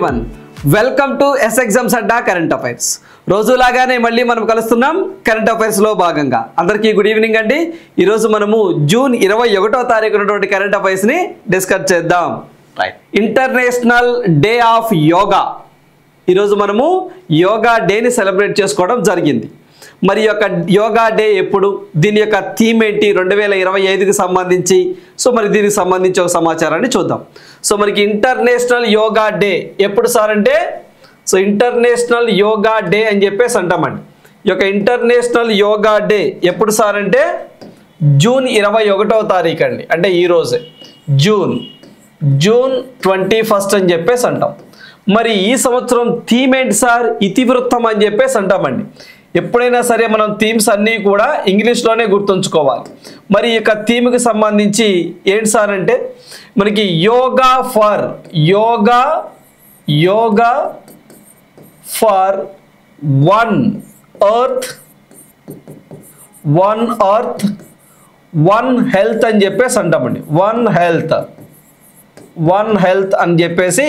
Everyone welcome to S exams Adda current affairs. రోజులాగానే మళ్ళీ మనం కలుస్తున్నాం కరెంట్ అఫైర్స్లో భాగంగా. అందరికీ గుడ్ ఈవినింగ్ అండి. ఈరోజు మనము జూన్ 21వ తారీఖు ఉన్నటువంటి కరెంట్ అఫైర్స్ని డిస్కస్ చేద్దాం. International day of yoga. ఈరోజు మనము యోగా డేని సెలబ్రేట్ చేసుకోవడం జరిగింది. మరి యొక్క యోగా డే ఎప్పుడు, దీని యొక్క థీమ్ ఏంటి 2025కి సంబంధించి, సో మరి దీనికి సంబంధించి ఒక సమాచారాన్ని చూద్దాం. సో మనకి ఇంటర్నేషనల్ యోగా డే ఎప్పుడు సార్ అంటే, సో ఇంటర్నేషనల్ యోగా డే అని చెప్పేసి అంటామండి. ఈ యొక్క ఇంటర్నేషనల్ యోగా డే ఎప్పుడు సార్ అంటే జూన్ 21వ తారీఖు అండి, అంటే ఈరోజే జూన్ 21 అని చెప్పేసి అంటాం. మరి ఈ సంవత్సరం థీమ్ ఏంటి సార్, ఇతివృత్తం అని చెప్పేసి అంటామండి. ఎప్పుడైనా సరే మనం థీమ్స్ అన్నీ కూడా ఇంగ్లీష్లోనే గుర్తుంచుకోవాలి. మరి ఈ యొక్క థీమ్కి సంబంధించి ఏంటి సార్ అంటే మనకి yoga for one earth one health అని చెప్పేసి అంటామండి. వన్ హెల్త్ అని చెప్పేసి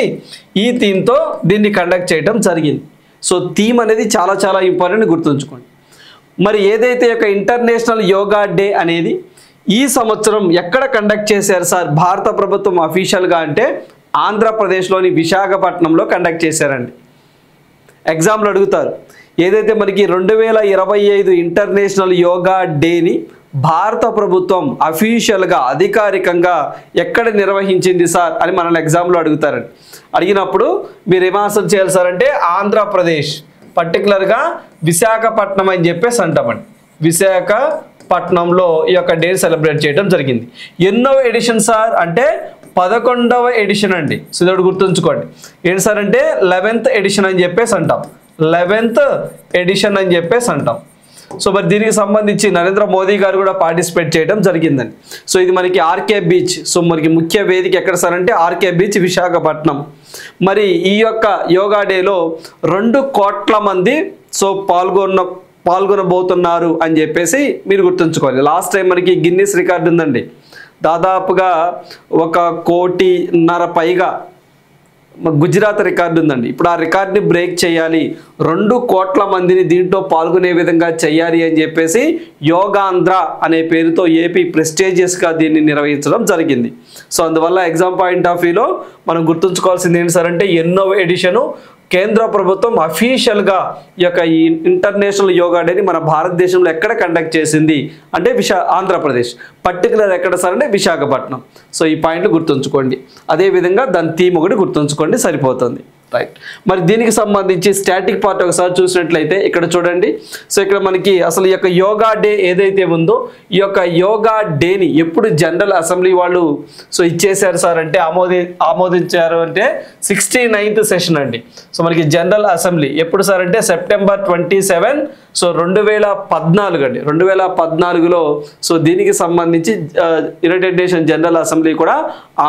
ఈ థీమ్తో దీన్ని కండక్ట్ చేయడం జరిగింది. సో థీమ్ అనేది చాలా చాలా ఇంపార్టెంట్, గుర్తుంచుకోండి. మరి ఏదైతే యొక్క ఇంటర్నేషనల్ యోగా డే అనేది ఈ సంవత్సరం ఎక్కడ కండక్ట్ చేశారు సార్ భారత ప్రభుత్వం అఫీషియల్గా అంటే ఆంధ్రప్రదేశ్లోని విశాఖపట్నంలో కండక్ట్ చేశారండి. ఎగ్జామ్లు అడుగుతారు, ఏదైతే మనకి 2025 ఇంటర్నేషనల్ యోగా డేని భారత ప్రభుత్వం అఫీషియల్గా అధికారికంగా ఎక్కడ నిర్వహించింది సార్ అని మనల్ని ఎగ్జామ్లో అడుగుతారండి. అడిగినప్పుడు మీరు ఏం ఆన్సర్ చేయాలి సార్ అంటే ఆంధ్రప్రదేశ్, పర్టికులర్గా విశాఖపట్నం అని చెప్పేసి అంటామండి. విశాఖపట్నంలో ఈ యొక్క డే సెలబ్రేట్ చేయడం జరిగింది. ఎన్నో ఎడిషన్ సార్ అంటే 11వ ఎడిషన్ అండి. సో ఇది గుర్తుంచుకోండి. ఏంటి సార్ అంటే 11th ఎడిషన్ అని చెప్పేసి అంటాం. 11th ఎడిషన్ అని చెప్పేసి అంటాం. సో మరి దీనికి సంబంధించి నరేంద్ర మోదీ గారు కూడా పార్టిసిపేట్ చేయడం జరిగిందండి. సో ఇది మనకి ఆర్కే బీచ్. సో మనకి ముఖ్య వేదిక ఎక్కడ సార్ అంటే ఆర్కే బీచ్, విశాఖపట్నం. మరి ఈ యొక్క యోగా డేలో 2 కోట్ల మంది సో పాల్గొనబోతున్నారు అని చెప్పేసి మీరు గుర్తుంచుకోవాలి. లాస్ట్ టైం మనకి గిన్నిస్ రికార్డు ఉందండి, దాదాపుగా 1.5 కోటి పైగా గుజరాత్ రికార్డు ఉందండి. ఇప్పుడు ఆ రికార్డుని బ్రేక్ చేయాలి, 2 కోట్ల మందిని దీంట్లో పాల్గొనే విధంగా చేయాలి అని చెప్పేసి యోగాంధ్ర అనే పేరుతో ఏపీ ప్రెస్టీజియస్గా దీన్ని నిర్వహించడం జరిగింది. సో అందువల్ల ఎగ్జామ్ పాయింట్ ఆఫ్ వ్యూలో మనం గుర్తుంచుకోవాల్సింది ఏంటి సార్ అంటే ఎన్నో ఎడిషను కేంద్ర ప్రభుత్వం అఫీషియల్గా ఈ యొక్క ఇంటర్నేషనల్ యోగా డేని మన భారతదేశంలో ఎక్కడ కండక్ట్ చేసింది అంటే ఆంధ్రప్రదేశ్, పర్టికులర్ ఎక్కడ సార్ అంటే విశాఖపట్నం. సో ఈ పాయింట్లు గుర్తుంచుకోండి. అదేవిధంగా దాని థీమ్ ఒకటి గుర్తుంచుకోండి, సరిపోతుంది. రైట్. మరి దీనికి సంబంధించి స్టాటిక్ పార్ట్ ఒకసారి చూసినట్లయితే ఇక్కడ చూడండి. సో ఇక్కడ మనకి అసలు ఈ యొక్క యోగా డే ఏదైతే ఉందో ఈ యొక్క యోగా డేని ఎప్పుడు జనరల్ అసెంబ్లీ వాళ్ళు సో ఇచ్చేసారు సార్ అంటే ఆమోదించారు అంటే 69th సెషన్ అండి. సో మనకి జనరల్ అసెంబ్లీ ఎప్పుడు సార్ అంటే సెప్టెంబర్ 27 సో 2014 అండి. 2014లో సో దీనికి సంబంధించి యునైటెడ్ నేషన్ జనరల్ అసెంబ్లీ కూడా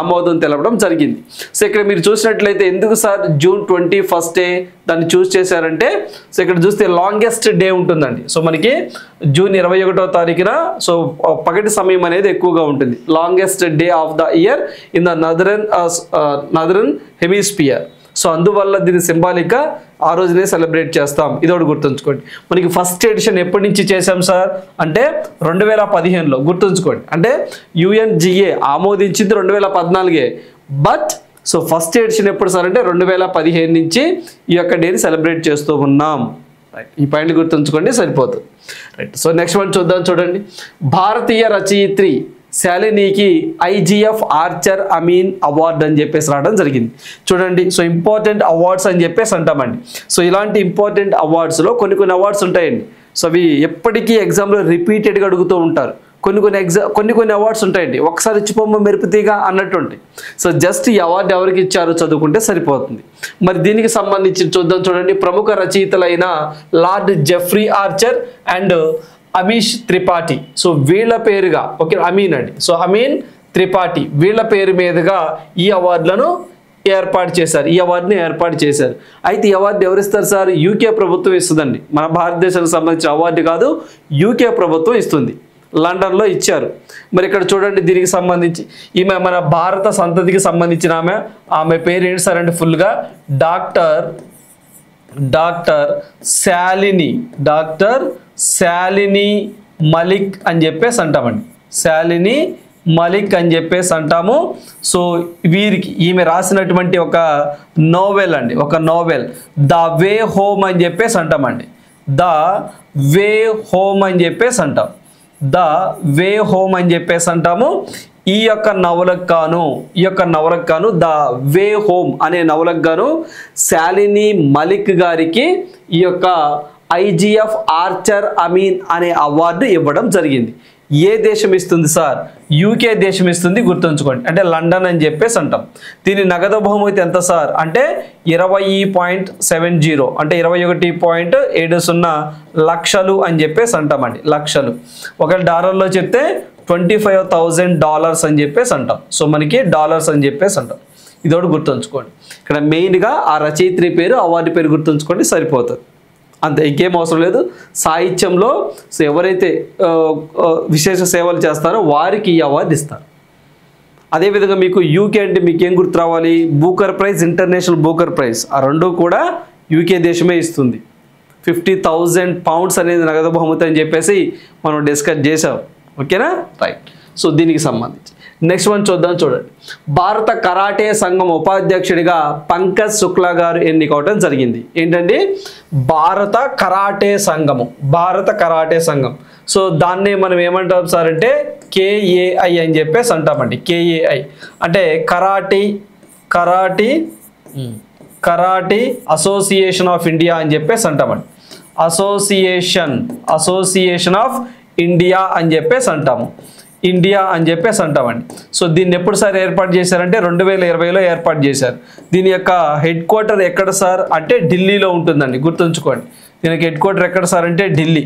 ఆమోదం తెలపడం జరిగింది. సో ఇక్కడ మీరు చూసినట్లయితే ఎందుకు సార్ జూన్ 21 దాన్ని చూస్ చేశారంటే సో ఇక్కడ చూస్తే లాంగెస్ట్ డే ఉంటుందండి. సో మనకి జూన్ 21వ తారీఖున సో పగటి సమయం అనేది ఎక్కువగా ఉంటుంది. Longest day of the year in the northern hemisphere. So అందువల్ల దీన్ని సింబాలిక్గా ఆ రోజునే సెలబ్రేట్ చేస్తాం. ఇదొకటి గుర్తుంచుకోండి. మనకి ఫస్ట్ ఎడిషన్ ఎప్పటి నుంచి చేసాం సార్ అంటే 2015లో గుర్తుంచుకోండి. అంటే UNGA ఆమోదించింది 2014, బట్ సో ఫస్ట్ ఎడిషన్ ఎప్పుడు సార్ అంటే 2015 నుంచి ఈ యొక్క డేని సెలబ్రేట్ చేస్తూ ఉన్నాం. రైట్, ఈ పాయింట్ గుర్తుంచుకోండి, సరిపోతుంది. రైట్. సో నెక్స్ట్ వన్ చూడండి. భారతీయ రచయిత్రి శాలినికి IGF ఆర్చర్ అమీన్ అవార్డ్ అని చెప్పేసి రావడం జరిగింది. చూడండి, సో ఇంపార్టెంట్ అవార్డ్స్ అని చెప్పేసి అంటామండి. సో ఇలాంటి ఇంపార్టెంట్ అవార్డ్స్లో కొన్ని అవార్డ్స్ ఉంటాయండి. సో అవి ఎప్పటికీ ఎగ్జామ్లో రిపీటెడ్గా అడుగుతూ ఉంటారు. కొన్ని అవార్డ్స్ ఉంటాయండి, ఒకసారి ఇచ్చిపోమ్మ మెరుపుతీగా అన్నట్టు ఉంటాయి. సో జస్ట్ ఈ అవార్డు ఎవరికి ఇచ్చారో చదువుకుంటే సరిపోతుంది. మరి దీనికి సంబంధించి చూడండి. ప్రముఖ రచయితలైన Lord Jeffrey Archer and Amish Tripathi, so వీళ్ళ పేరుగా ఓకే అమీన్ అండి. సో అమీన్ త్రిపాఠి వీళ్ళ పేరు మీదుగా ఈ అవార్డులను ఈ అవార్డుని ఏర్పాటు చేశారు. అయితే ఈ అవార్డు ఎవరిస్తారు సార్? UK ప్రభుత్వం ఇస్తుందండి. మన భారతదేశానికి సంబంధించిన అవార్డు కాదు, UK ప్రభుత్వం ఇస్తుంది. లండన్లో ఇచ్చారు. మరి ఇక్కడ చూడండి, దీనికి సంబంధించి ఈమె మన భారత సంతతికి సంబంధించిన ఆమె పేరు ఏంటి సార్ అంటే ఫుల్గా డాక్టర్ శాలిని మలిక్ అని చెప్పేసి అంటామండి. శాలిని మలిక్ అని చెప్పేసి అంటాము. సో వీరికి ఈమె రాసినటువంటి ఒక నోవెల్ అండి, ఒక నోవెల్ ద వే హోమ్ అని చెప్పేసి అంటామండి. ద వే హోమ్ అని చెప్పేసి అంటాం. ద వే హోమ్ అని చెప్పేసి అంటాము. ఈ యొక్క నవలకు గాను ద వే హోమ్ అనే నవలకు గాను శాలిని మలిక్ గారికి ఈ యొక్క IGF ఆర్చర్ అమీన్ అనే అవార్డు ఇవ్వడం జరిగింది. ఏ దేశం ఇస్తుంది సార్? UK దేశం ఇస్తుంది, గుర్తుంచుకోండి. అంటే లండన్ అని చెప్పేసి అంటాం. దీని నగదు బహుమతి ఎంత సార్ అంటే 20.70 అంటే 21.70 లక్షలు అని చెప్పేసి అంటామండి. లక్షలు ఒక డాలర్లో చెప్తే $25,000 అని చెప్పేసి అంటాం. సో మనకి డాలర్స్ అని చెప్పేసి అంటాం. ఇదోటి గుర్తుంచుకోండి. ఇక్కడ మెయిన్గా ఆ రచయిత్రి పేరు, అవార్డు పేరు గుర్తుంచుకోండి, సరిపోతుంది. అంతే, ఇంకేం అవసరం లేదు. సాహిత్యంలో సో ఎవరైతే విశేష సేవలు చేస్తారో వారికి ఈ అవార్డు ఇస్తారు. అదేవిధంగా మీకు UK అంటే మీకు ఏం గుర్తు రావాలి? Booker prize, international Booker prize, ఆ రెండు కూడా UK దేశమే ఇస్తుంది. 50,000 పౌండ్స్ అనేది నగదు బహుమతి అని చెప్పేసి మనం డిస్కస్ చేసాం. ఓకేనా? రైట్. సో దీనికి సంబంధించి నెక్స్ట్ వన్ చూద్దాం. చూడండి, భారత కరాటే సంఘం ఉపాధ్యక్షుడిగా పంకజ్ శుక్లా గారు ఎన్నికవడం జరిగింది. ఏంటండి? భారత కరాటే సంఘం. సో దాన్ని మనం ఏమంటాం సార్ అంటే KAI అని చెప్పేసి అంటామండి. KAI అంటే కరాటీ అసోసియేషన్ ఆఫ్ ఇండియా అని చెప్పేసి అంటామండి. అసోసియేషన్ ఆఫ్ ఇండియా అని చెప్పేసి అంటాము. సో దీన్ని ఎప్పుడు సార్ ఏర్పాటు చేశారంటే 2020లో ఏర్పాటు చేశారు. దీని యొక్క హెడ్ క్వార్టర్ ఎక్కడ సార్ అంటే ఢిల్లీలో ఉంటుందండి, గుర్తుంచుకోండి. దీనికి హెడ్ క్వార్టర్ ఎక్కడ సార్ అంటే ఢిల్లీ.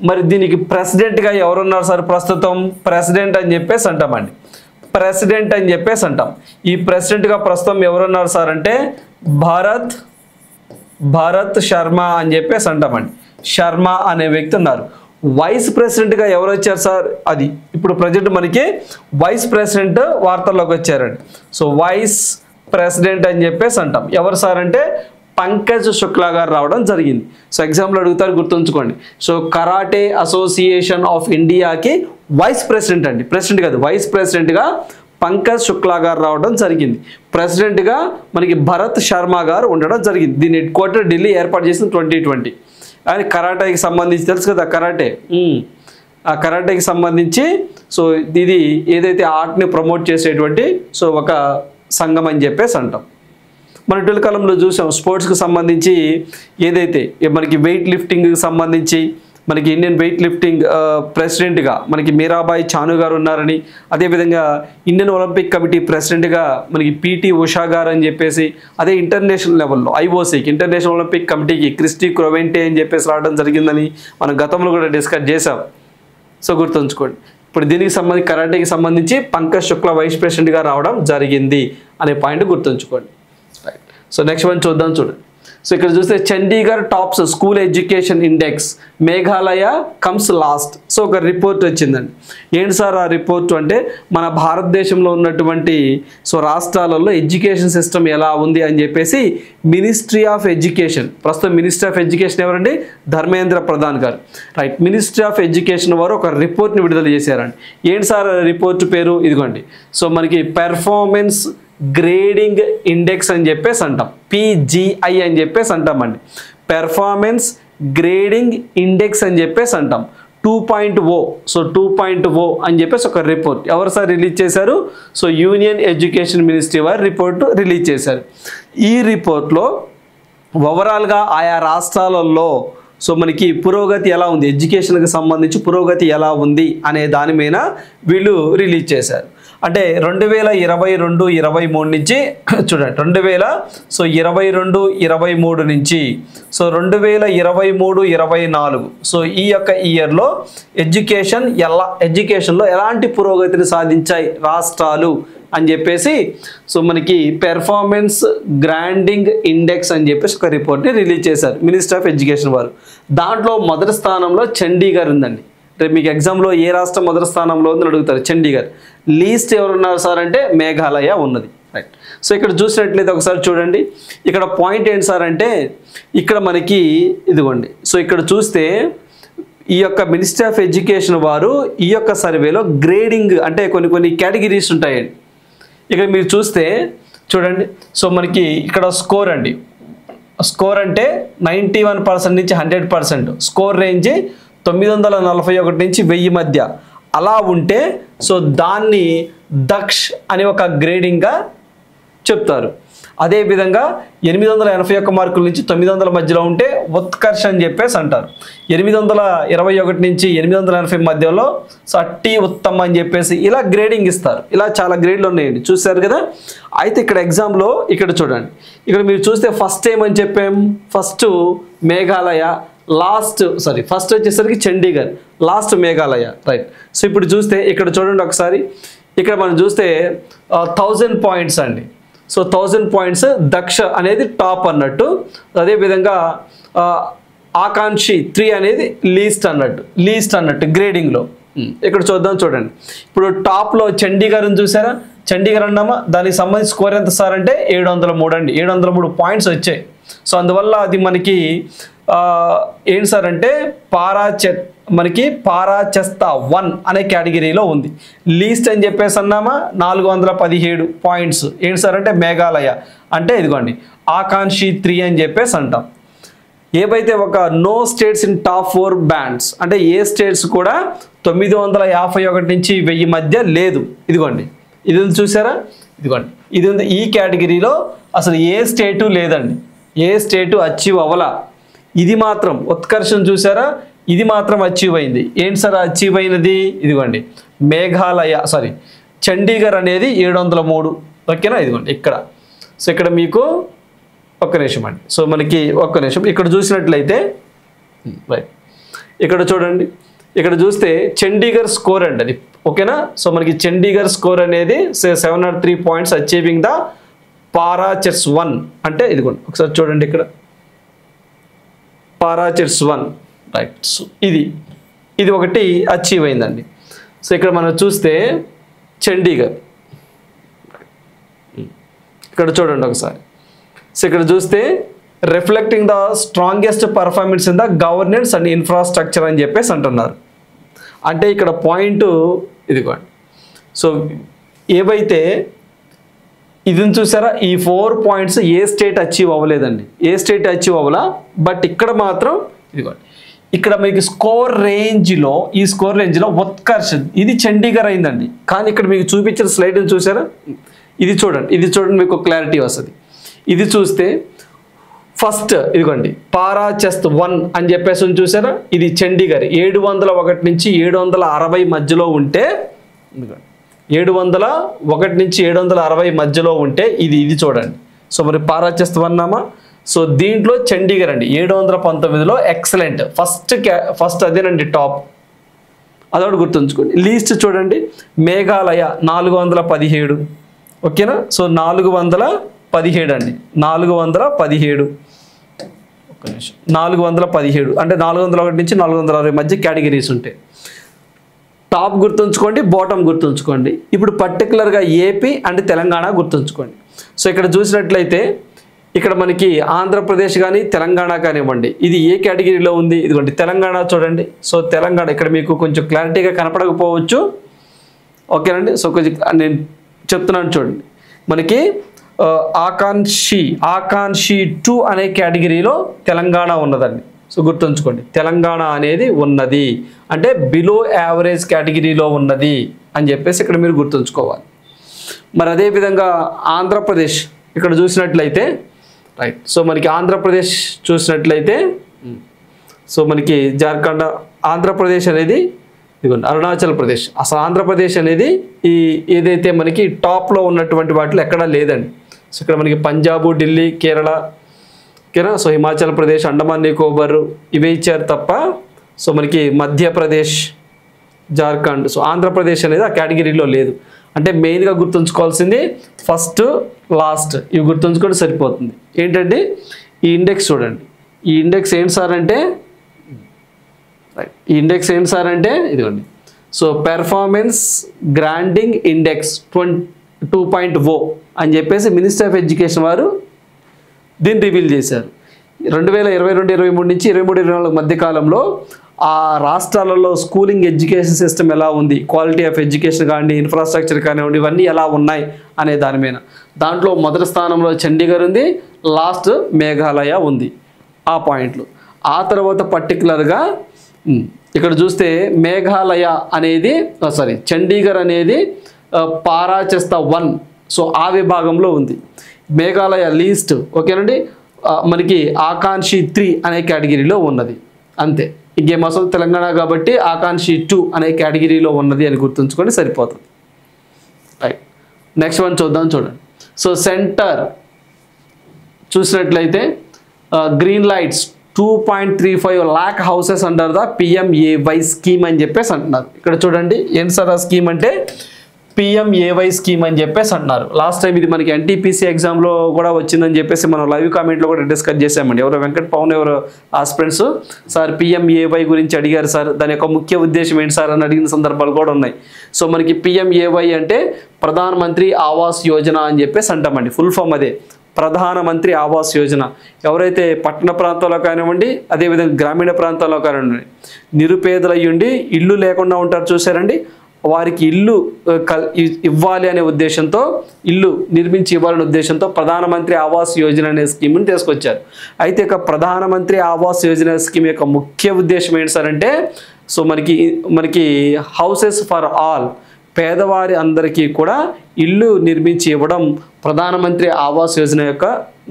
మరి దీనికి ప్రెసిడెంట్గా ఎవరున్నారు సార్? ప్రస్తుతం ప్రెసిడెంట్ అని చెప్పేసి అంటామండి. ఈ ప్రెసిడెంట్గా ప్రస్తుతం ఎవరున్నారు సార్ అంటే భరత్ శర్మ అని చెప్పేసి అంటామండి. శర్మ అనే వ్యక్తి ఉన్నారు. వైస్ ప్రెసిడెంట్గా ఎవరు వచ్చారు సార్? అది ఇప్పుడు ప్రజెంట్ మనకి వైస్ ప్రెసిడెంట్ వార్తల్లోకి వచ్చారండి. సో వైస్ ప్రెసిడెంట్ అని చెప్పేసి అంటాం. ఎవరు సార్ అంటే పంకజ్ శుక్లా గారు రావడం జరిగింది. సో ఎగ్జాంపుల్ అడుగుతారు, గుర్తుంచుకోండి. సో కరాటే అసోసియేషన్ ఆఫ్ ఇండియాకి వైస్ ప్రెసిడెంట్ అండి, ప్రెసిడెంట్ కాదు, వైస్ ప్రెసిడెంట్గా పంకజ్ శుక్లా గారు రావడం జరిగింది. ప్రెసిడెంట్గా మనకి భరత్ శర్మ గారు ఉండడం జరిగింది. దీని హెడ్ క్వార్టర్ ఢిల్లీ, ఏర్పాటు చేసిన 2020. అని కరాటేకి సంబంధించి తెలుసు కదా, ఆ కరాటేకి సంబంధించి సో ఇది ఏదైతే ఆర్ట్ని ప్రమోట్ చేసేటువంటి సో ఒక సంఘం అని చెప్పేసి అంటాం. మన ఇటీవల కాలంలో చూసాం స్పోర్ట్స్కి సంబంధించి ఏదైతే మనకి వెయిట్ లిఫ్టింగ్కి సంబంధించి మనకి ఇండియన్ వెయిట్ లిఫ్టింగ్ ప్రెసిడెంట్గా మనకి మీరాబాయి చాను గారు ఉన్నారని, అదేవిధంగా ఇండియన్ ఒలింపిక్ కమిటీ ప్రెసిడెంట్గా మనకి PT ఉషా గారు అని చెప్పేసి, అదే ఇంటర్నేషనల్ లెవెల్లో IOCకి ఇంటర్నేషనల్ ఒలింపిక్ కమిటీకి క్రిస్టీ క్రొవెంటే అని చెప్పేసి రావడం జరిగిందని మనం గతంలో కూడా డిస్కస్ చేసాం. సో గుర్తుంచుకోండి. ఇప్పుడు దీనికి సంబంధించి కరాటేకి సంబంధించి పంకజ్ శుక్లా వైస్ ప్రెసిడెంట్గా రావడం జరిగింది అనే పాయింట్ గుర్తుంచుకోండి. రైట్. సో నెక్స్ట్ వన్ చూద్దాం. చూడండి, సో ఇక్కడ చూస్తే Chandigarh tops school education index, Meghalaya comes last. So ఒక రిపోర్ట్ వచ్చిందండి. ఏంటి సార్ ఆ రిపోర్ట్ అంటే మన భారతదేశంలో ఉన్నటువంటి సో రాష్ట్రాలలో ఎడ్యుకేషన్ సిస్టమ్ ఎలా ఉంది అని చెప్పేసి మినిస్ట్రీ ఆఫ్ ఎడ్యుకేషన్, ప్రస్తుతం మినిస్ట్రీ ఆఫ్ ఎడ్యుకేషన్ ఎవరండి? ధర్మేంద్ర ప్రధాన్ గారు. రైట్. మినిస్ట్రీ ఆఫ్ ఎడ్యుకేషన్ వారు ఒక రిపోర్ట్ని విడుదల చేశారండి. ఏంటి సార్ రిపోర్ట్ పేరు? ఇదిగోండి. సో మనకి పెర్ఫార్మెన్స్ గ్రేడింగ్ ఇండెక్స్ అని చెప్పేసి అంటాం, PGI అని చెప్పేసి అంటామండి. పెర్ఫార్మెన్స్ గ్రేడింగ్ ఇండెక్స్ అని చెప్పేసి అంటాం. 2.0. సో 2.0 అని చెప్పేసి ఒక రిపోర్ట్ ఎవరు సార్ రిలీజ్ చేశారు? సో యూనియన్ ఎడ్యుకేషన్ మినిస్ట్రీ వారు రిపోర్ట్ రిలీజ్ చేశారు. ఈ రిపోర్ట్లో ఓవరాల్గా ఆయా రాష్ట్రాలలో సో మనకి పురోగతి ఎలా ఉంది, ఎడ్యుకేషన్కి సంబంధించి పురోగతి ఎలా ఉంది అనే దాని మీద వీళ్ళు రిలీజ్ చేశారు. అంటే 2022-23 నుంచి చూడండి, 2022-23 నుంచి సో 2023-24 సో ఈ యొక్క ఇయర్లో ఎడ్యుకేషన్లో ఎలాంటి పురోగతిని సాధించాయి రాష్ట్రాలు అని చెప్పేసి సో మనకి పెర్ఫార్మెన్స్ గ్రాండింగ్ ఇండెక్స్ అని చెప్పేసి ఒక రిపోర్ట్ని రిలీజ్ చేశారు మినిస్టర్ ఆఫ్ ఎడ్యుకేషన్ వారు. దాంట్లో మొదటి స్థానంలో చండీగఢ్ ఉందండి. రేపు మీకు ఎగ్జామ్లో ఏ రాష్ట్రం మొదటి స్థానంలో ఉందని అడుగుతారు. చండీగఢ్. లీస్ట్ ఎవరున్నారు సార్ అంటే మేఘాలయ ఉన్నది. రైట్. సో ఇక్కడ చూసినట్లయితే ఒకసారి చూడండి, ఇక్కడ పాయింట్ ఏంటి సార్ అంటే ఇక్కడ మనకి ఇదిగోండి. సో ఇక్కడ చూస్తే ఈ యొక్క మినిస్ట్రీ ఆఫ్ ఎడ్యుకేషన్ వారు ఈ యొక్క సర్వేలో గ్రేడింగ్ అంటే కొన్ని కేటగిరీస్ ఉంటాయండి. ఇక్కడ మీరు చూస్తే చూడండి, సో మనకి ఇక్కడ స్కోర్ అండి. స్కోర్ అంటే 91% నుంచి 100%. స్కోర్ రేంజ్ 941 నుంచి 1000 మధ్య అలా ఉంటే సో దాన్ని దక్ష్ అనే ఒక గ్రేడింగ్గా చెప్తారు. అదేవిధంగా 881 మార్కుల నుంచి 900 మధ్యలో ఉంటే ఉత్కర్ష్ అని చెప్పేసి అంటారు. 821 నుంచి 880 మధ్యలో సో అట్టి ఉత్తమ్ అని చెప్పేసి ఇలా గ్రేడింగ్ ఇస్తారు. ఇలా చాలా గ్రేడ్లు ఉన్నాయండి, చూశారు కదా. అయితే ఇక్కడ ఎగ్జామ్లో ఇక్కడ చూడండి, ఇక్కడ మీరు చూస్తే ఫస్ట్ ఏమని చెప్పాం, ఫస్ట్ మేఘాలయ, ఫస్ట్ వచ్చేసరికి Chandigarh, last Meghalaya. Right. So ఇప్పుడు చూస్తే ఇక్కడ చూడండి ఒకసారి, ఇక్కడ మనం చూస్తే 1000 పాయింట్స్ అండి. సో 1000 పాయింట్స్ దక్ష అనేది టాప్ అన్నట్టు. అదేవిధంగా ఆకాంక్షి 3 అనేది లీస్ట్ అన్నట్టు గ్రేడింగ్లో. ఇక్కడ చూడండి, ఇప్పుడు టాప్లో చండీగఢ్ని చూసారా, చండీగఢ్ అన్నామా, దానికి సంబంధించి స్కోర్ ఎంత సార్ అంటే 703 అండి. 703 పాయింట్స్ వచ్చాయి. సో అందువల్ల అది మనకి ఏంటి సార్ అంటే పారాచెస్తా 1 అనే కేటగిరీలో ఉంది. లీస్ట్ అని చెప్పేసి అన్నామా 417 పాయింట్స్ ఏంటి సార్ అంటే మేఘాలయ అంటే ఇదిగోండి ఆకాంక్షి 3 అని చెప్పేసి అంటాం. ఏవైతే ఒక నో స్టేట్స్ ఇన్ టాప్ 4 బ్యాండ్స్ అంటే ఏ స్టేట్స్ కూడా 951 నుంచి 1000 మధ్య లేదు. ఇదిగోండి ఇది చూసారా, ఇదిగోండి ఇది ఉంది. ఈ కేటగిరీలో అసలు ఏ స్టేటు లేదండి, ఏ స్టేటు అచీవ్ అవ్వలా. ఇది మాత్రం ఉత్కర్షం చూసారా, ఇది మాత్రం అచీవ్ అయింది. ఏంటి సార్ అచీవ్ అయినది, ఇదిగోండి చండీగఢ్ అనేది 703. ఓకేనా, ఇదిగోండి ఇక్కడ. సో ఇక్కడ మీకు ఒక్క నిమిషం అండి. సో మనకి ఒక్క నిమిషం ఇక్కడ చూసినట్లయితే రైట్, ఇక్కడ చూడండి, ఇక్కడ చూస్తే చండీగఢ్ స్కోర్ అండి అది. ఓకేనా, సో మనకి చండీగఢ్ స్కోర్ అనేది 703 పాయింట్స్ అచీవింగ్ ద పారాచెస్ 1 అంటే ఇదిగోండి ఒకసారి చూడండి ఇక్కడ పారాచెస్ 1. రైట్. సో ఇది ఒకటి అచీవ్ అయిందండి. సో ఇక్కడ మనం చూస్తే చండీగఢ్ ఇక్కడ చూడండి ఒకసారి. సో ఇక్కడ చూస్తే reflecting the strongest performance in the governance and infrastructure అని చెప్పేసి అంటున్నారు. అంటే ఇక్కడ పాయింట్ ఇదిగోండి. సో ఏవైతే ఇది చూసారా, ఈ 4 పాయింట్స్ ఏ స్టేట్ అచీవ్ అవ్వలేదండి, ఏ స్టేట్ అచీవ్ అవ్వలా. బట్ ఇక్కడ మాత్రం ఇదిగోండి, ఇక్కడ మీకు స్కోర్ రేంజ్లో ఉత్కర్ష్ ఇది చండీగఢ్ అయిందండి. కానీ ఇక్కడ మీకు చూపించిన స్లైడ్ చూసారా, ఇది చూడండి మీకు క్లారిటీ వస్తుంది. ఇది చూస్తే ఫస్ట్ ఇదిగోండి పారాచెస్ 1 అని చెప్పేసి చూసారా, ఇది చండీగఢ్ 701 నుంచి 760 మధ్యలో ఉంటే 701 నుంచి 760 మధ్యలో ఉంటే ఇది చూడండి. సో మరి పారాచెస్ 1 నామా. సో దీంట్లో చండీగఢ్ అండి 719లో ఎక్సలెంట్ ఫస్ట్ అదేనండి టాప్. అదొకటి గుర్తుంచుకోండి. లీస్ట్ చూడండి మేఘాలయ 417. ఓకేనా, సో 417 అండి, 417 అంటే 401 నుంచి 460 మధ్య కేటగిరీస్ ఉంటాయి. టాప్ గుర్తుంచుకోండి, బాటమ్ గుర్తుంచుకోండి. ఇప్పుడు పర్టికులర్గా ఏపీ అండ్ తెలంగాణ గుర్తుంచుకోండి. సో ఇక్కడ చూసినట్లయితే ఇక్కడ మనకి ఆంధ్రప్రదేశ్ కానీ తెలంగాణ కానివ్వండి, ఇది ఏ కేటగిరీలో ఉంది, ఇదిగోండి తెలంగాణ చూడండి. సో తెలంగాణ ఇక్కడ మీకు కొంచెం క్లారిటీగా కనపడకపోవచ్చు. ఓకేనండి, సో కొంచెం నేను చెప్తున్నాను చూడండి. మనకి ఆకాంక్షి 2 అనే కేటగిరీలో తెలంగాణ ఉన్నదండి. సో గుర్తుంచుకోండి, తెలంగాణ అనేది ఉన్నది అంటే బిలో యావరేజ్ కేటగిరీలో ఉన్నది అని చెప్పేసి ఇక్కడ మీరు గుర్తుంచుకోవాలి. మరి అదేవిధంగా ఆంధ్రప్రదేశ్ ఇక్కడ చూసినట్లయితే రైట్. సో మనకి ఆంధ్రప్రదేశ్ చూసినట్లయితే సో మనకి జార్ఖండ్, ఆంధ్రప్రదేశ్ అనేది ఇదిగోండి అరుణాచల్ ప్రదేశ్. అసలు ఆంధ్రప్రదేశ్ అనేది ఏదైతే మనకి టాప్లో ఉన్నటువంటి వాటిలో ఎక్కడా లేదండి. సో ఇక్కడ మనకి పంజాబ్, ఢిల్లీ, కేరళ, ఓకేనా. సో హిమాచల్ ప్రదేశ్, అండమాన్ నికోబార్ ఇవే ఇచ్చారు తప్ప సో మనకి మధ్యప్రదేశ్, జార్ఖండ్, సో ఆంధ్రప్రదేశ్ అనేది ఆ కేటగిరీలో లేదు. అంటే మెయిన్గా గుర్తుంచుకోవాల్సింది ఫస్ట్ లాస్ట్ ఇవి గుర్తుంచుకుంటే సరిపోతుంది. ఏంటంటే ఈ ఇండెక్స్ చూడండి, ఈ ఇండెక్స్ ఏంటి సార్ అంటే రైట్. ఈ ఇండెక్స్ ఏంటి సార్ అంటే ఇదిగోండి. సో పెర్ఫార్మెన్స్ గ్రాండింగ్ ఇండెక్స్ 2.0 అని చెప్పేసి మినిస్టర్ ఆఫ్ ఎడ్యుకేషన్ వారు దీన్ని రివీల్ చేశారు. 2022-23 నుంచి 23-24 మధ్య కాలంలో ఆ రాష్ట్రాలలో స్కూలింగ్ ఎడ్యుకేషన్ సిస్టమ్ ఎలా ఉంది, క్వాలిటీ ఆఫ్ ఎడ్యుకేషన్ కానివ్వండి, ఇన్ఫ్రాస్ట్రక్చర్ కానివ్వండి, ఇవన్నీ ఎలా ఉన్నాయి అనే దాని మీద. దాంట్లో మొదటి స్థానంలో చండీగఢ్ ఉంది, లాస్ట్ మేఘాలయ ఉంది ఆ పాయింట్లు. ఆ తర్వాత పర్టికులర్గా ఇక్కడ చూస్తే మేఘాలయ అనేది చండీగఢ్ అనేది పారాచెస్తా 1, సో ఆ విభాగంలో ఉంది. మేఘాలయ లీస్ట్ ఓకేనండి మనకి ఆకాంక్షి 3 అనే కేటగిరీలో ఉన్నది. అంతే, ఇంకేం అసలు తెలంగాణ కాబట్టి ఆకాంక్షి 2 అనే కేటగిరీలో ఉన్నది అని గుర్తుంచుకొని సరిపోతుంది. రైట్, నెక్స్ట్ వన్ చూడండి. సో సెంటర్ చూసినట్లయితే green lights 2.35 lakh houses under the PMAY scheme అని చెప్పేసి అంటున్నారు. ఇక్కడ చూడండి ఏంటి సార్ ఆ స్కీమ్ అంటే PMAY స్కీమ్ అని చెప్పేసి అంటున్నారు. లాస్ట్ టైం ఇది మనకి NTPC ఎగ్జామ్లో కూడా వచ్చిందని చెప్పేసి మనం లైవ్ కామెంట్లో కూడా డిస్కస్ చేసామండి. ఎవరో వెంకట్ పవన్ ఎవరో ఆస్పిరెంట్స్ సార్ PMAY గురించి అడిగారు సార్, దాని యొక్క ముఖ్య ఉద్దేశం ఏంటి సార్ అని అడిగిన సందర్భాలు కూడా ఉన్నాయి. సో మనకి PMAY అంటే ప్రధాన మంత్రి ఆవాస్ యోజన అని చెప్పేసి అంటామండి. ఫుల్ ఫామ్ అదే, ప్రధానమంత్రి ఆవాస్ యోజన. ఎవరైతే పట్టణ ప్రాంతాల్లో కానివ్వండి, అదేవిధంగా గ్రామీణ ప్రాంతాల్లో కానివ్వండి నిరుపేదలు అయ్యుండి ఇల్లు లేకుండా ఉంటారు చూసారండి, వారికి ఇల్లు ఇవ్వాలి అనే ఉద్దేశంతో, ఇల్లు నిర్మించి ఇవ్వాలనే ఉద్దేశంతో ప్రధానమంత్రి ఆవాస్ యోజన అనే స్కీమ్ని తీసుకొచ్చారు. అయితే ఇక ప్రధానమంత్రి ఆవాస్ యోజన స్కీమ్ యొక్క ముఖ్య ఉద్దేశం ఏంటి సార్ అంటే సో మనకి హౌసెస్ ఫర్ ఆల్, పేదవారి అందరికీ కూడా ఇల్లు నిర్మించి ఇవ్వడం ప్రధానమంత్రి ఆవాస్ యోజన యొక్క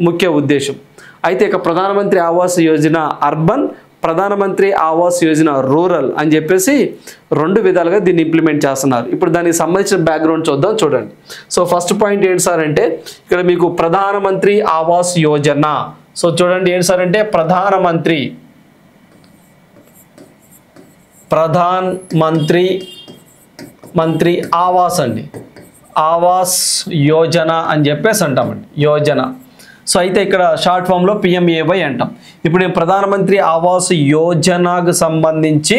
ముఖ్య ఉద్దేశం. అయితే ఇక ప్రధానమంత్రి ఆవాస్ యోజన అర్బన్, ప్రధానమంత్రి ఆవాస్ యోజన రూరల్ అని చెప్పేసి 2 విధాలుగా దీన్ని ఇంప్లిమెంట్ చేస్తున్నారు. ఇప్పుడు దానికి సంబంధించిన బ్యాక్గ్రౌండ్ చూడండి. సో ఫస్ట్ పాయింట్ ఏంటి సార్ అంటే ఇక్కడ మీకు ప్రధానమంత్రి ఆవాస్ యోజన. సో చూడండి ఏంటి సార్ అంటే ప్రధానమంత్రి ఆవాస్ అండి, ఆవాస్ యోజన అని చెప్పేసి అంటామండి, యోజన. సో అయితే ఇక్కడ షార్ట్ ఫామ్లో PMAY అంటాం. ఇప్పుడు నేను ప్రధానమంత్రి ఆవాస్ యోజనకు సంబంధించి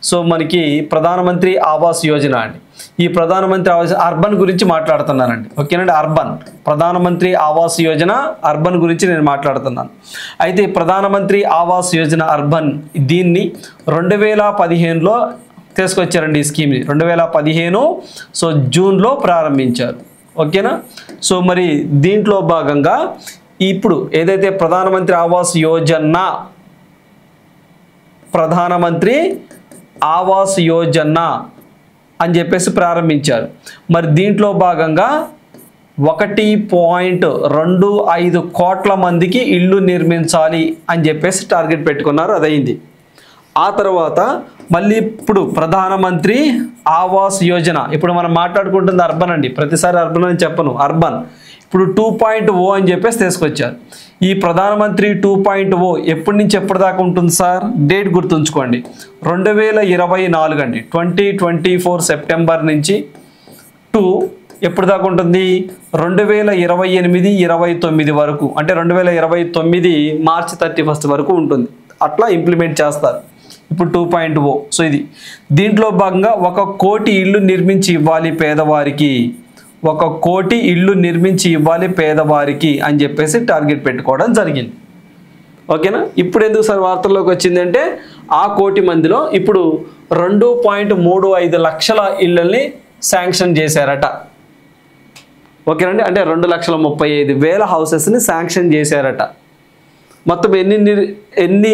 సో మనకి ప్రధానమంత్రి ఆవాస్ యోజన అండి, ఈ ప్రధానమంత్రి ఆవాస్ అర్బన్ గురించి మాట్లాడుతున్నానండి. ఓకేనండి, అర్బన్ ప్రధానమంత్రి ఆవాస్ యోజన అర్బన్ గురించి నేను మాట్లాడుతున్నాను. అయితే ప్రధానమంత్రి ఆవాస్ యోజన అర్బన్ దీన్ని 2015లో తీసుకొచ్చారండి. ఈ స్కీమ్ని 2015 సో జూన్లో ప్రారంభించారు. ఓకేనా. సో మరి దీంట్లో భాగంగా ఇప్పుడు ఏదైతే ప్రధానమంత్రి ఆవాస్ యోజన అని చెప్పేసి ప్రారంభించారు. మరి దీంట్లో భాగంగా 1.25 కోట్ల మందికి ఇల్లు నిర్మించాలి అని చెప్పేసి టార్గెట్ పెట్టుకున్నారు, అదైంది. ఆ తర్వాత మళ్ళీ ఇప్పుడు ప్రధానమంత్రి ఆవాస్ యోజన, ఇప్పుడు మనం మాట్లాడుకుంటుంది అర్బన్ అండి, ప్రతిసారి అర్బన్ అని చెప్పను, అర్బన్. ఇప్పుడు 2.0 అని చెప్పేసి తీసుకొచ్చారు. ఈ ప్రధానమంత్రి 2.0 ఎప్పటి నుంచి ఎప్పటిదాకా ఉంటుంది సార్, డేట్ గుర్తుంచుకోండి, 2024 అండి, 2024 సెప్టెంబర్ నుంచి ఎప్పుడు దాకా ఉంటుంది 2028-29 వరకు, అంటే 2029 మార్చి 31 వరకు ఉంటుంది. అట్లా ఇంప్లిమెంట్ చేస్తారు. ఇప్పుడు 2.0. సో ఇది దీంట్లో భాగంగా 1 కోటి ఇల్లు నిర్మించి ఇవ్వాలి పేదవారికి, 1 కోటి ఇల్లు నిర్మించి ఇవ్వాలి పేదవారికి అని చెప్పేసి టార్గెట్ పెట్టుకోవడం జరిగింది. ఓకేనా. ఇప్పుడు ఎందుకు సార్ వార్తల్లోకి వచ్చిందంటే ఆ కోటి మందిలో ఇప్పుడు 2.35 లక్షల ఇళ్ళని శాంక్షన్ చేశారట. ఓకేనండి, అంటే 2,35,000 హౌసెస్ని శాంక్షన్ చేశారట. మొత్తం ఎన్ని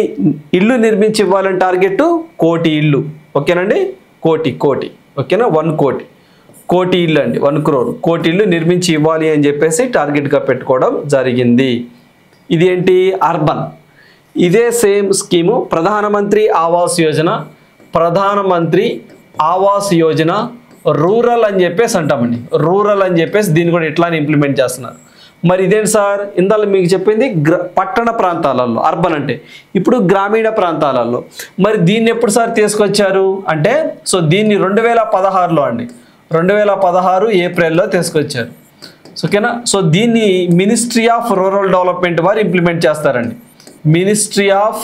ఇల్లు నిర్మించి ఇవ్వాలని టార్గెట్, కోటి ఇల్లు. ఓకేనండి, కోటి ఓకేనా, 1 కోటి ఇల్లు అండి, 1 crore కోటి ఇల్లు నిర్మించి ఇవ్వాలి అని చెప్పేసి టార్గెట్గా పెట్టుకోవడం జరిగింది. ఇదేంటి అర్బన్. ఇదే సేమ్ స్కీము ప్రధానమంత్రి ఆవాస్ యోజన రూరల్ అని చెప్పేసి అంటామండి, రూరల్ అని చెప్పేసి దీన్ని కూడా ఇట్లానే ఇంప్లిమెంట్ చేస్తున్నారు. మరి ఇదేంటి సార్, ఇందాక మీకు చెప్పింది పట్టణ ప్రాంతాలలో అర్బన్ అంటే, ఇప్పుడు గ్రామీణ ప్రాంతాలలో. మరి దీన్ని ఎప్పుడు సార్ తీసుకొచ్చారు అంటే సో దీన్ని 2016లో అండి, 2016 ఏప్రిల్లో తీసుకొచ్చారు. ఓకేనా. సో దీన్ని మినిస్ట్రీ ఆఫ్ రూరల్ డెవలప్మెంట్ వారు ఇంప్లిమెంట్ చేస్తారండి. మినిస్ట్రీ ఆఫ్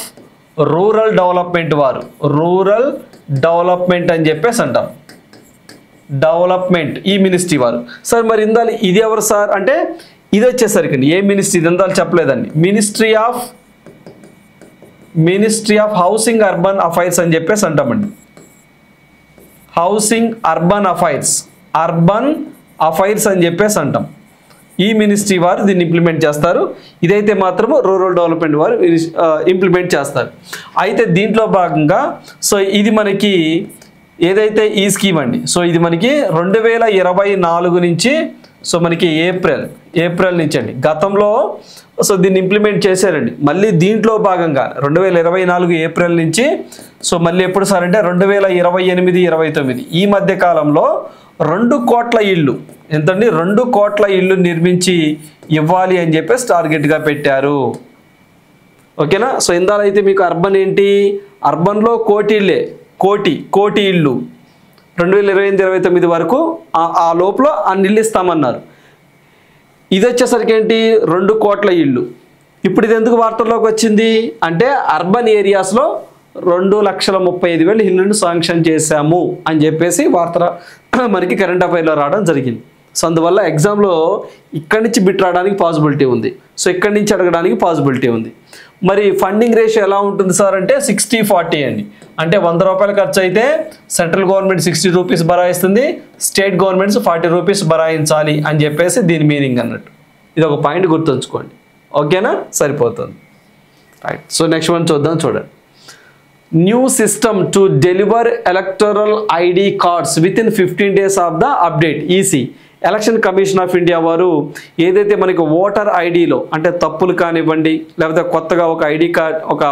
రూరల్ డెవలప్మెంట్ వారు, రూరల్ డెవలప్మెంట్ అని చెప్పేసి అంటాం, డెవలప్మెంట్ ఈ మినిస్ట్రీ వారు. సార్ మరి ఇందాలి ఇది ఎవరు సార్ అంటే ఇది వచ్చేసరికి ఏ మినిస్ట్రీ, ఇది ఇందాలి చెప్పలేదండి, ministry of housing urban affairs అని చెప్పేసి అంటామండి. హౌసింగ్ అర్బన్ అఫైర్స్ అని చెప్పేసి అంటాం. ఈ మినిస్ట్రీ వారు దీన్ని ఇంప్లిమెంట్ చేస్తారు. ఇదైతే మాత్రము రూరల్ డెవలప్మెంట్ వారు ఇంప్లిమెంట్ చేస్తారు. అయితే దీంట్లో భాగంగా సో ఇది మనకి ఏదైతే ఈ స్కీమ్ అండి, సో ఇది మనకి 2024 నుంచి సో మనకి ఏప్రిల్ నుంచి అండి గతంలో సో దీన్ని ఇంప్లిమెంట్ చేశారండి. మళ్ళీ దీంట్లో భాగంగా 2024 ఏప్రిల్ నుంచి సో మళ్ళీ ఎప్పుడు సార్ అంటే 2028-29 ఈ మధ్య కాలంలో 2 కోట్ల ఇళ్ళు ఎంతండి 2 కోట్ల ఇళ్ళు నిర్మించి ఇవ్వాలి అని చెప్పేసి టార్గెట్గా పెట్టారు. ఓకేనా. సో ఇందాలైతే మీకు అర్బన్ ఏంటి, అర్బన్లో కోటి ఇళ్ళు 2028-29 వరకు ఆ లోపల అన్ని ఇళ్ళు ఇస్తామన్నారు. ఇది వచ్చేసరికి ఏంటి 2 కోట్ల ఇళ్ళు. ఇప్పుడు ఇది ఎందుకు వార్తల్లోకి వచ్చింది అంటే అర్బన్ ఏరియాస్లో 2,35,000 ఇళ్ళను శాంక్షన్ చేశాము అని చెప్పేసి వార్త మనకి కరెంట్ అఫైర్లో రావడం జరిగింది. సో అందువల్ల ఎగ్జామ్లో ఇక్కడి నుంచి బిట్ రావడానికి పాసిబిలిటీ ఉంది, సో ఇక్కడి నుంచి అడగడానికి పాసిబిలిటీ ఉంది. మరి ఫండింగ్ రేషియో ఎలా ఉంటుంది సార్ అంటే 60-40 అండి. అంటే 100 రూపాయలు ఖర్చు అయితే సెంట్రల్ గవర్నమెంట్ 60 రూపీస్ బరాయిస్తుంది, స్టేట్ గవర్నమెంట్స్ 40 రూపీస్ బరాయించాలి అని చెప్పేసి దీని మీనింగ్ అన్నట్టు. ఇది ఒక పాయింట్ గుర్తుంచుకోండి. ఓకేనా, సరిపోతుంది. రైట్. సో నెక్స్ట్ వన్ చూద్దాం. చూడండి, new system to deliver electoral ID cards with in 15 days of the update. EC election commission of India వారు ఏదైతే మనకి ఓటర్ ఐడిలో అంటే తప్పులు కానివ్వండి, లేకపోతే కొత్తగా ఒక ఐడి కార్డ్ ఒక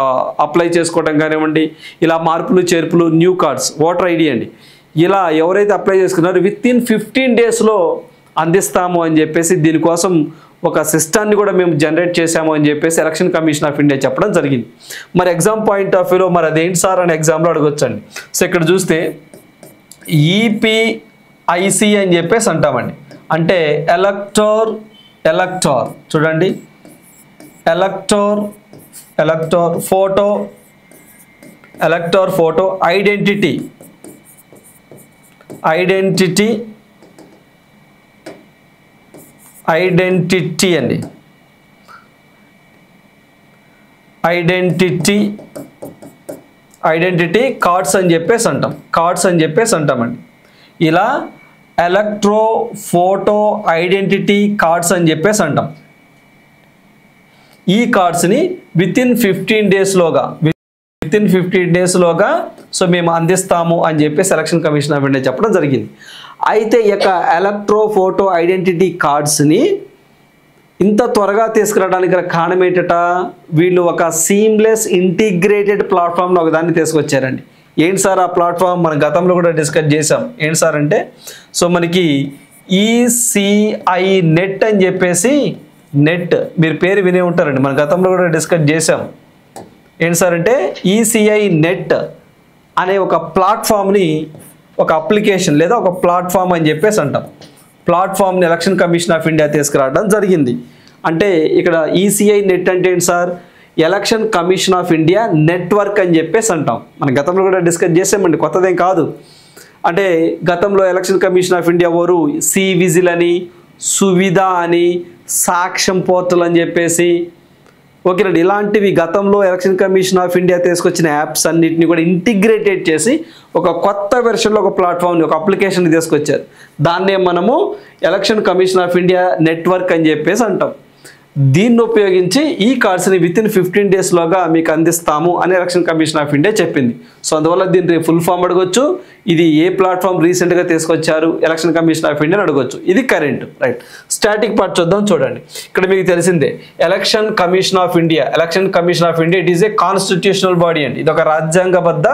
అప్లై చేసుకోవడం కానివ్వండి, ఇలా మార్పులు చేర్పులు న్యూ కార్డ్స్ ఓటర్ ఐడి అండి, ఇలా ఎవరైతే అప్లై చేసుకున్నారో విత్ ఇన్ 15 daysలో అందిస్తాము అని చెప్పేసి దీనికోసం ఒక సిస్టాన్ని కూడా మేము జనరేట్ చేశాము అని చెప్పేసి ఎలక్షన్ కమిషన్ ఆఫ్ ఇండియా చెప్పడం జరిగింది. మరి ఎగ్జామ్ పాయింట్ ఆఫ్ వ్యూలో మరి అదేంటి సార్ అని ఎగ్జామ్లో అడగొచ్చండి. సో ఇక్కడ చూస్తే ఈపీఐసి అని చెప్పేసి అంటామండి. అంటే ఎలక్టర్ చూడండి, ఎలక్టర్ ఫోటో ఐడెంటిటీ అండి, ఐడెంటిటీ కార్డ్స్ అని చెప్పేసి అంటామండి. ఇలా ఎలక్ట్రో ఫోటో ఐడెంటిటీ కార్డ్స్ అని చెప్పేసి అంటాం. ఈ కార్డ్స్ని విత్ ఇన్ 15 డేస్లోగా సో మేము అందిస్తాము అని చెప్పేసి ఎలక్షన్ కమిషన్ ఆఫ్ ఇండియా చెప్పడం జరిగింది. అయితే ఈ యొక్క ఎలక్ట్రో ఫోటో ఐడెంటిటీ కార్డ్స్ని ఇంత త్వరగా తీసుకురావడానికి గల కారణం ఏంటట, వీళ్ళు ఒక సీమ్లెస్ ఇంటిగ్రేటెడ్ ప్లాట్ఫామ్లో ఒకదాన్ని తీసుకొచ్చారండి. ఏంటి సార్ ఆ ప్లాట్ఫామ్, మన గతంలో కూడా డిస్కస్ చేసాం. ఏంటి సార్ అంటే సో మనకి ఈసీఐ నెట్ అని చెప్పేసి నెట్ మీరు పేరు వినే ఉంటారండి, మన గతంలో కూడా డిస్కస్ చేసాం. ఏంటి సార్ అంటే ఈసీఐ నెట్ అనే ఒక ప్లాట్ఫామ్ని ఒక అప్లికేషన్ లేదా ఒక ప్లాట్ఫామ్ అని చెప్పేసి అంటాం. ప్లాట్ఫామ్ని ఎలక్షన్ కమిషన్ ఆఫ్ ఇండియా తీసుకురావడం జరిగింది. అంటే ఇక్కడ ఈసీఐ నెట్ అంటే ఏంటి sir, election commission of India network అని చెప్పేసి అంటాం. మన గతంలో కూడా డిస్కస్ చేసామండి, కొత్తదేం కాదు. అంటే గతంలో ఎలక్షన్ కమిషన్ ఆఫ్ ఇండియా వారు సి విజిల్ అని, సువిధ అని, సాక్ష్యం పోర్టల్ అని చెప్పేసి ఓకేనండి ఇలాంటివి గతంలో ఎలక్షన్ కమిషన్ ఆఫ్ ఇండియా తీసుకొచ్చిన యాప్స్ అన్నిటిని కూడా ఇంటిగ్రేటెడ్ చేసి ఒక కొత్త వెర్షన్లో ఒక ప్లాట్ఫామ్ని ఒక అప్లికేషన్ తీసుకొచ్చారు. దాన్నే మనము election commission of India network అని చెప్పేసి అంటాం. దీన్ని ఉపయోగించి ఈ కార్డ్స్ని విత్ ఇన్ 15 డేస్లోగా మీకు అందిస్తాము అని ఎలక్షన్ కమిషన్ ఆఫ్ ఇండియా చెప్పింది. సో అందువల్ల దీన్ని ఫుల్ ఫామ్ అడగొచ్చు, ఇది ఏ ప్లాట్ఫామ్ రీసెంట్గా తీసుకొచ్చారు ఎలక్షన్ కమిషన్ ఆఫ్ ఇండియా అడగొచ్చు. ఇది కరెంట్. రైట్. స్టాటిక్ పార్ట్ చూద్దాం. చూడండి, ఇక్కడ మీకు తెలిసిందే election commission of India it is a constitutional body అండి. ఇది ఒక రాజ్యాంగబద్ధ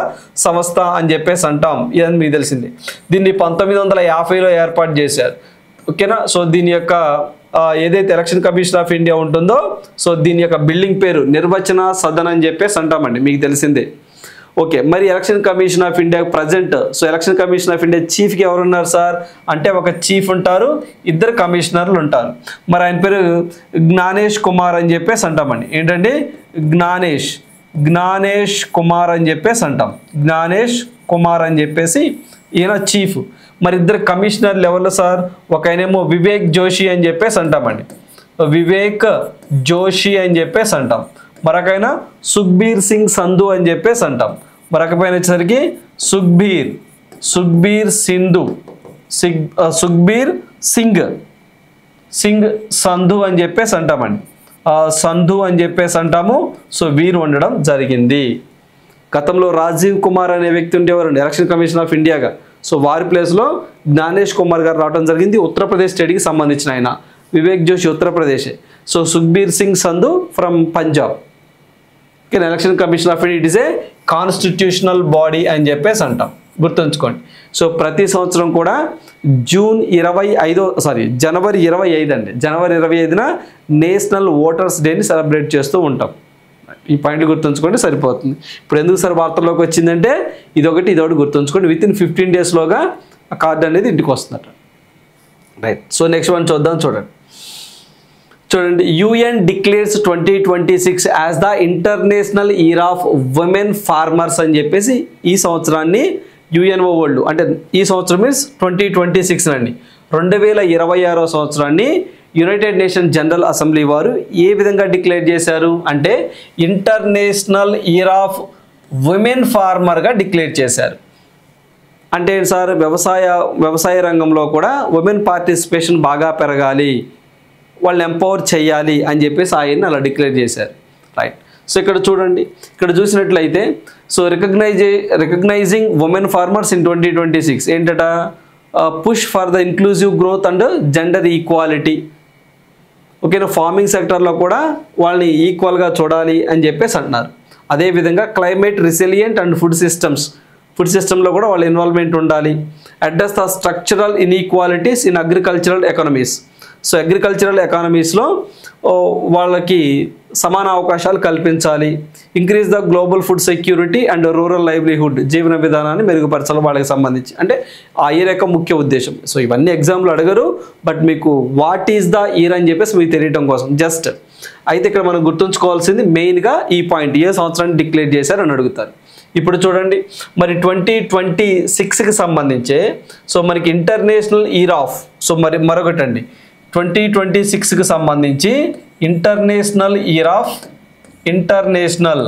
సంస్థ అని చెప్పేసి అంటాం. ఇదని మీకు తెలిసిందే. దీన్ని 1950లో ఏర్పాటు చేశారు. ఓకేనా. సో దీని యొక్క ఏదైతే ఎలక్షన్ కమిషన్ ఆఫ్ ఇండియా ఉంటుందో సో దీని యొక్క బిల్డింగ్ పేరు నిర్వచన సదన్ అని చెప్పేసి అంటామండి, మీకు తెలిసిందే. ఓకే, మరి election commission of India present so election commission of India చీఫ్కి ఎవరు ఉన్నారు సార్ అంటే ఒక చీఫ్ ఉంటారు, 2 కమిషనర్లు ఉంటారు. మరి ఆయన పేరు జ్ఞానేష్ కుమార్ అని చెప్పేసి అంటామండి. ఏంటంటే జ్ఞానేష్ జ్ఞానేష్ కుమార్ అని చెప్పేసి అంటాం. జ్ఞానేష్ కుమార్ అని చెప్పేసి ఈయన చీఫ్. మరి ఇద్దరు కమిషనర్ లెవెల్లో సార్, ఒక ఆయనేమో వివేక్ జోషి అని చెప్పేసి అంటామండి, వివేక్ జోషి అని చెప్పేసి అంటాం. మరొకైన సుఖ్బీర్ సింగ్ సంధు అని చెప్పేసి అంటాం. మరొకపైన వచ్చేసరికి సుఖ్బీర్ సింగ్ సంధు అని చెప్పేసి అంటామండి. సంధు అని చెప్పేసి అంటాము. సో వీరు ఉండడం జరిగింది. గతంలో రాజీవ్ కుమార్ అనే వ్యక్తి ఉండేవారండి ఎలక్షన్ కమిషన్ ఆఫ్ ఇండియాగా. సో వారి ప్లేస్లో జ్ఞానేష్ కుమార్ గారు రావడం జరిగింది. ఉత్తరప్రదేశ్ స్టేట్కి సంబంధించిన ఆయన. Vivek Joshi Uttar Pradesh. So Sukhbir Singh Sandhu from Punjab. Okay, election commission of India it is a constitutional body అని చెప్పేసి అంటాం, గుర్తుంచుకోండి. సో ప్రతి సంవత్సరం కూడా జనవరి 25 అండి, జనవరి 25న నేషనల్ ఓటర్స్ డేని సెలబ్రేట్ చేస్తూ ఉంటాం. ఈ పాయింట్లు గుర్తుంచుకోండి సరిపోతుంది. ఇప్పుడు ఎందుకు సార్ వార్తల్లోకి వచ్చిందంటే ఇదొకటి గుర్తుంచుకోండి. విత్ ఇన్ 15 డేస్లోగా ఆ కార్డు అనేది ఇంటికి వస్తుందట. రైట్. సో నెక్స్ట్ వన్ చూడండి. UN declares 2026 as the international year of women farmers అని చెప్పేసి ఈ సంవత్సరాన్ని UNO వరల్డ్, అంటే ఈ సంవత్సరం మీన్స్ 2026 అండి, 2026వ సంవత్సరాన్ని యునైటెడ్ నేషన్ జనరల్ అసెంబ్లీ వారు ఏ విధంగా డిక్లేర్ చేశారు అంటే ఇంటర్నేషనల్ ఇయర్ ఆఫ్ ఉమెన్ ఫార్మర్గా డిక్లేర్ చేశారు. అంటే సార్ వ్యవసాయ రంగంలో కూడా ఉమెన్ పార్టిసిపేషన్ బాగా పెరగాలి, వాళ్ళని ఎంపవర్ చేయాలి అని చెప్పేసి ఆయన్ని అలా డిక్లేర్ చేశారు. రైట్. సో ఇక్కడ చూడండి, ఇక్కడ చూసినట్లయితే so recognising women farmers in 2026 ఏంటట, push for the inclusive growth and gender equality. ఓకేనా, ఫార్మింగ్ సెక్టర్లో కూడా వాళ్ళని ఈక్వల్గా చూడాలి అని చెప్పేసి అంటున్నారు. అదేవిధంగా క్లైమేట్ రిసిలియంట్ అండ్ ఫుడ్ సిస్టంలో కూడా వాళ్ళ ఇన్వాల్వ్మెంట్ ఉండాలి. Address the structural inequalities in agricultural economies. So agricultural ఎకానమీస్లో వాళ్ళకి సమాన అవకాశాలు కల్పించాలి. Increase the global food security and rural livelihood, జీవన విధానాన్ని మెరుగుపరచాలి వాళ్ళకి సంబంధించి. అంటే ఆ ఇయర్ యొక్క ముఖ్య ఉద్దేశం. సో ఇవన్నీ ఎగ్జామ్లో అడగరు, బట్ మీకు వాట్ ఈజ్ ద ఇయర్ అని చెప్పేసి మీకు తెలియటం కోసం జస్ట్. అయితే ఇక్కడ మనం గుర్తుంచుకోవాల్సింది మెయిన్గా ఈ పాయింట్, ఏ సంవత్సరాన్ని డిక్లేర్ చేశారు అని అడుగుతారు. ఇప్పుడు చూడండి, మరి 2026కి సంబంధించే సో మనకి ఇంటర్నేషనల్ ఇయర్ ఆఫ్, సో మరొకటండి 2026కి సంబంధించి international year of international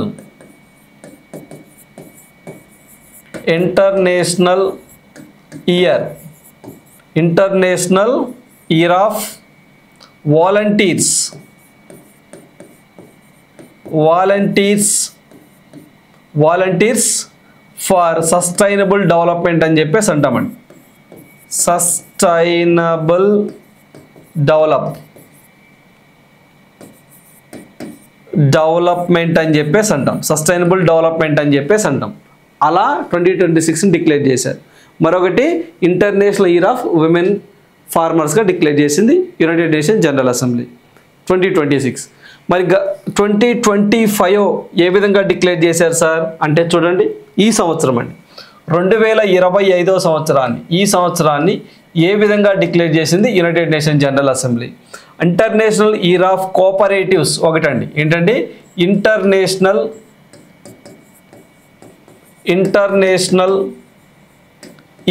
year of volunteers for sustainable development అని చెప్పేసి అంటామండి. సస్టైనబుల్ డెవలప్మెంట్ అని చెప్పేసి అంటాం, సస్టైనబుల్ డెవలప్మెంట్ అని చెప్పేసి అంటాం. అలా 2026ని డిక్లేర్ చేశారు. మరొకటి ఇంటర్నేషనల్ ఇయర్ ఆఫ్ ఉమెన్ ఫార్మర్స్గా డిక్లేర్ చేసింది యునైటెడ్ నేషన్ జనరల్ అసెంబ్లీ 2026. మరి 2025 ఏ విధంగా డిక్లేర్ చేశారు సార్ అంటే చూడండి, ఈ సంవత్సరం అండి 2025వ సంవత్సరాన్ని, ఈ సంవత్సరాన్ని ఏ విధంగా డిక్లేర్ చేసింది United Nation General assembly. International year of cooperatives ఒకటండి, ఏంటండి ఇంటర్నేషనల్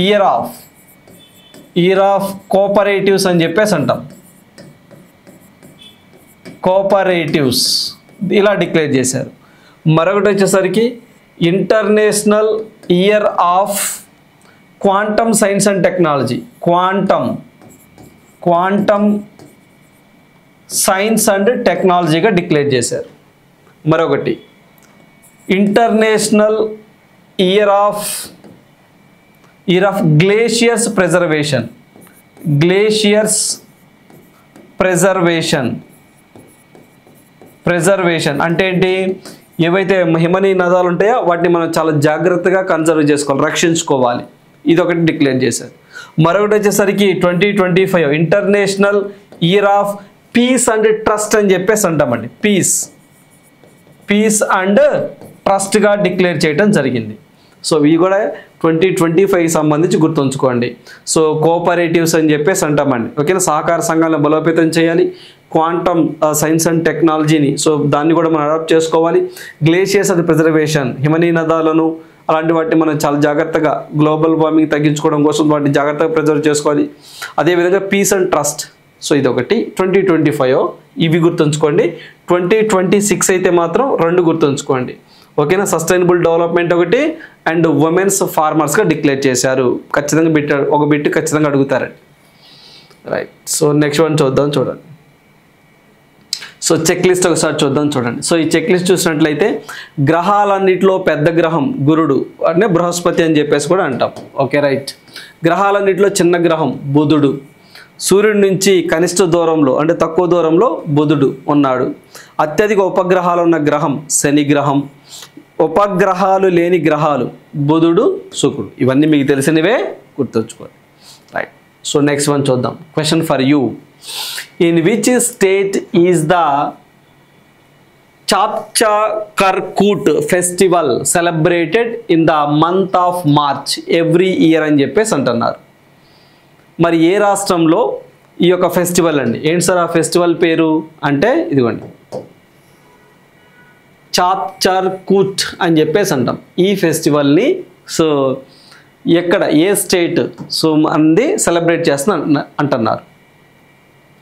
ఇయర్ ఆఫ్ కోఆపరేటివ్స్ అని చెప్పేసి అంటాం. కోఆపరేటివ్స్ ఇలా డిక్లేర్ చేశారు. మరొకటి వచ్చేసరికి international year of quantum science and technology, quantum science and టెక్నాలజీగా డిక్లేర్ చేశారు. మరొకటి international year of glaciers preservation అంటే ఏంటి, ఏవైతే హిమనీ నదాలు ఉంటాయో వాటిని మనం చాలా జాగ్రత్తగా కన్జర్వ్ చేసుకోవాలి, రక్షించుకోవాలి. ఇది ఒకటి డిక్లేర్ చేశారు. మరొకటి వచ్చేసరికి 2025 international year of piece and trust అని చెప్పేసి అంటామండి. పీస్ అండ్ ట్రస్ట్గా డిక్లేర్ చేయడం జరిగింది. సో ఇవి కూడా 2025కి సంబంధించి గుర్తుంచుకోండి. సో కోఆపరేటివ్స్ అని చెప్పేసి అంటామండి. ఓకేనా, సహకార సంఘాలను బలోపేతం చేయాలి, క్వాంటమ్ సైన్స్ అండ్ టెక్నాలజీని, సో దాన్ని కూడా మనం అడాప్ట్ చేసుకోవాలి. గ్లేషియర్స్ అండ్ ప్రిజర్వేషన్, హిమనీనదాలను అలాంటి వాటిని మనం చాలా జాగ్రత్తగా గ్లోబల్ వార్మింగ్ తగ్గించుకోవడం కోసం వాటిని జాగ్రత్తగా ప్రిజర్వ్ చేసుకోవాలి. అదేవిధంగా పీస్ అండ్ ట్రస్ట్, సో ఇదొకటి 2025 ఇవి గుర్తుంచుకోండి. 2026 అయితే మాత్రం 2 గుర్తుంచుకోండి, ఓకేనా. సస్టైనబుల్ డెవలప్మెంట్ ఒకటి అండ్ ఉమెన్స్ ఫార్మర్స్గా డిక్లేర్ చేశారు. ఖచ్చితంగా పెట్టారు, ఒక బిట్ ఖచ్చితంగా అడుగుతారండి. రైట్, సో నెక్స్ట్ వన్ చూడండి. సో చెక్ లిస్ట్ ఒకసారి చూడండి. సో ఈ చెక్ లిస్ట్ చూసినట్లయితే గ్రహాలన్నిటిలో పెద్ద గ్రహం గురుడు అంటే బృహస్పతి అని చెప్పేసి కూడా అంటాం, ఓకే రైట్. గ్రహాలన్నిటిలో చిన్న గ్రహం బుధుడు. సూర్యుడి నుంచి కనిష్ట దూరంలో అంటే తక్కువ దూరంలో బుధుడు ఉన్నాడు. అత్యధిక ఉపగ్రహాలు ఉన్న గ్రహం శని గ్రహం. ఉపగ్రహాలు లేని గ్రహాలు బుధుడు శుక్రుడు. ఇవన్నీ మీకు తెలిసినవే, గుర్తుంచుకోండి. రైట్, సో నెక్స్ట్ వన్ చూద్దాం. Question for you. In which state is the చాప్చాకర్కూట్ festival celebrated in the month of March every year అని చెప్పేసి అంటున్నారు. మరి ఏ రాష్ట్రంలో ఈ యొక్క ఫెస్టివల్ అండి? ఏంటి సార్ ఆ ఫెస్టివల్ పేరు అంటే ఇదిగోండి, చాప్చాకర్కూట్ అని చెప్పేసి అంటాం ఈ ఫెస్టివల్ని. సో ఎక్కడ, ఏ స్టేట్ సో అంది సెలబ్రేట్ చేస్తున్నా అంటున్నారు,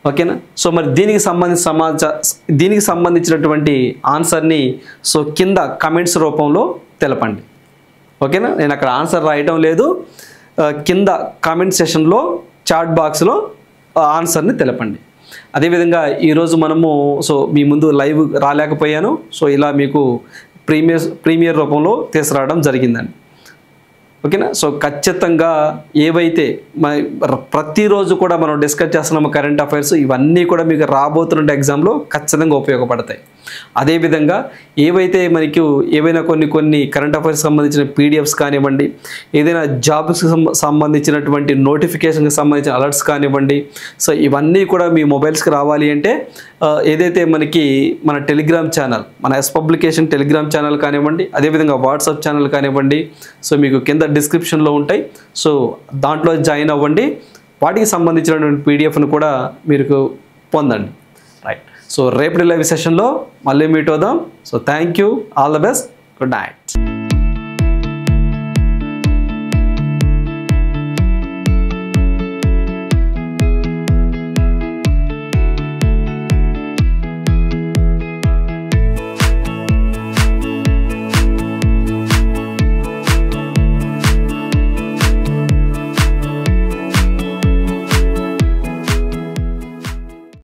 ఓకేనా. సో మరి దీనికి సంబంధించినటువంటి ఆన్సర్ని సో కింద కమెంట్స్ రూపంలో తెలపండి, ఓకేనా. నేను అక్కడ ఆన్సర్ రాయటం లేదు, కింద కామెంట్ సెషన్లో చాట్ బాక్స్లో ఆన్సర్ని తెలపండి. అదేవిధంగా ఈరోజు మనము సో మీ ముందు లైవ్ రాలేకపోయాను, సో ఇలా మీకు ప్రీమియర్ రూపంలో తీసుకురావడం జరిగిందండి, ఓకేనా. సో ఖచ్చితంగా ఏవైతే ప్రతిరోజు కూడా మనం డిస్కస్ చేస్తున్నాము కరెంట్ అఫైర్స్, ఇవన్నీ కూడా మీకు రాబోతున్న ఎగ్జామ్లో ఖచ్చితంగా ఉపయోగపడతాయి. అదేవిధంగా ఏవైతే మనకి ఏవైనా కొన్ని కరెంట్ అఫైర్స్ సంబంధించిన పీడిఎఫ్స్ కానివ్వండి, ఏదైనా జాబ్స్కి సంబంధించినటువంటి నోటిఫికేషన్కి సంబంధించిన అలర్ట్స్ కానివ్వండి, సో ఇవన్నీ కూడా మీ మొబైల్స్కి రావాలి అంటే ఏదైతే మన టెలిగ్రామ్ ఛానల్, మన ఎస్ పబ్లికేషన్ టెలిగ్రామ్ ఛానల్ కానివ్వండి, అదేవిధంగా వాట్సాప్ ఛానల్ కానివ్వండి, సో మీకు కింద డిస్క్రిప్షన్లో ఉంటాయి. సో దాంట్లో జాయిన్ అవ్వండి, వాటికి సంబంధించినటువంటి పీడిఎఫ్ను కూడా మీరు పొందండి. రైట్, సో రేపటి లైవ్ సెషన్లో మళ్ళీ మీట్ అవుదాం. So thank you, all the best, good night.